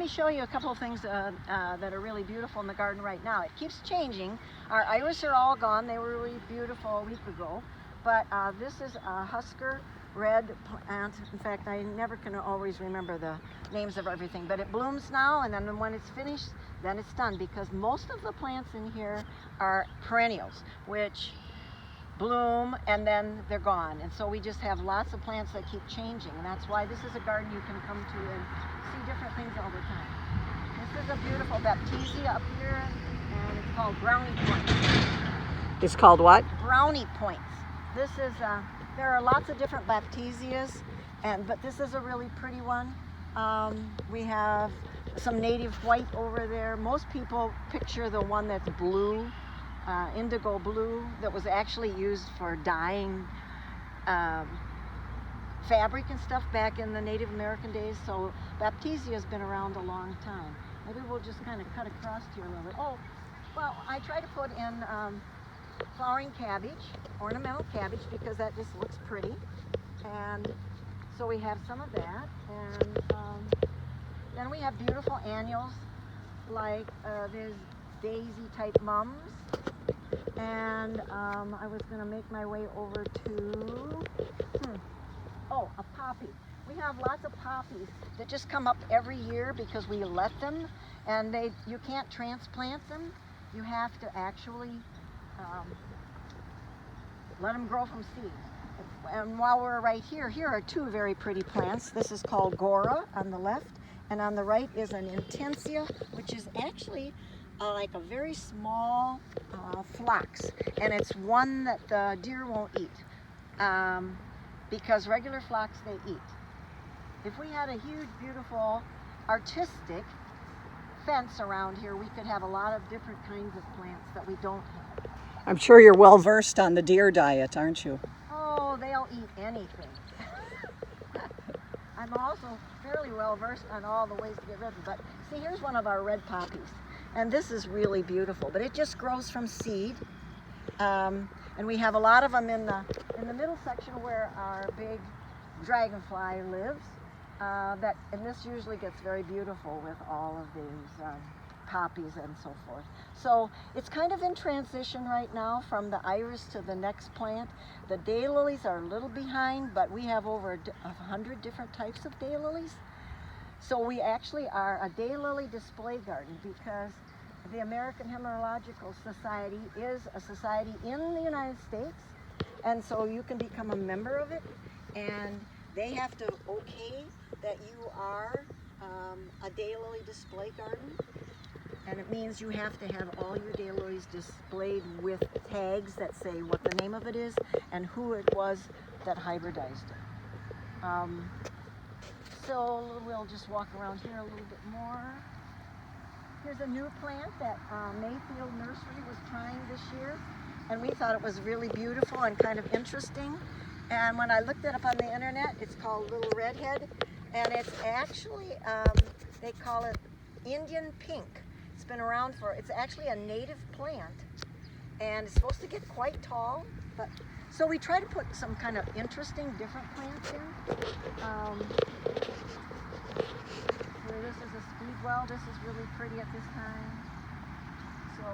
me show you a couple of things that are really beautiful in the garden right now. It keeps changing. Our iris are all gone. They were really beautiful a week ago. But this is a Husker red plant. In fact, I never can always remember the names of everything. But it blooms now, and then when it's finished, then it's done. Because most of the plants in here are perennials, which bloom and then they're gone. And so we just have lots of plants that keep changing. And that's why this is a garden you can come to and see different things all the time. This is a beautiful baptisia up here, and it's called Brownie Points. It's called what? Brownie Points. This is, there are lots of different baptisias, but this is a really pretty one. We have some native white over there. Most people picture the one that's blue, indigo blue, that was actually used for dyeing fabric and stuff back in the Native American days. So baptisia has been around a long time. Maybe we'll just kind of cut across here a little bit. Oh, well, I try to put in flowering cabbage, ornamental cabbage, because that just looks pretty. And so we have some of that. And then we have beautiful annuals, like there's daisy type mums. And I was going to make my way over to, oh, a poppy. We have lots of poppies that just come up every year because we let them, and you can't transplant them. You have to actually let them grow from seed. And while we're right here, here are two very pretty plants. This is called Gora on the left, and on the right is an intensia, which is actually like a very small phlox, and it's one that the deer won't eat because regular phlox they eat. If we had a huge, beautiful, artistic fence around here, we could have a lot of different kinds of plants that we don't have. I'm sure you're well versed on the deer diet, aren't you? Oh, they'll eat anything. I'm also fairly well versed on all the ways to get rid of them. But see, here's one of our red poppies. And this is really beautiful, but it just grows from seed. And we have a lot of them in the middle section where our big dragonfly lives. And this usually gets very beautiful with all of these poppies and so forth. So it's kind of in transition right now from the iris to the next plant. The daylilies are a little behind, but we have over 100 different types of daylilies. So we actually are a daylily display garden because the American Hemorrhagical Society is a society in the United States, and so you can become a member of it, and they have to okay that you are a daylily display garden, and it means you have to have all your daylilies displayed with tags that say what the name of it is and who it was that hybridized it. So we'll just walk around here a little bit more. Here's a new plant that Mayfield Nursery was trying this year, and we thought it was really beautiful and kind of interesting. And when I looked it up on the internet, it's called Little Redhead, and it's actually, they call it Indian pink. It's been around it's actually a native plant, and it's supposed to get quite tall, but so we try to put some kind of interesting, different plants in. Here, this is a speedwell. This is really pretty at this time. So,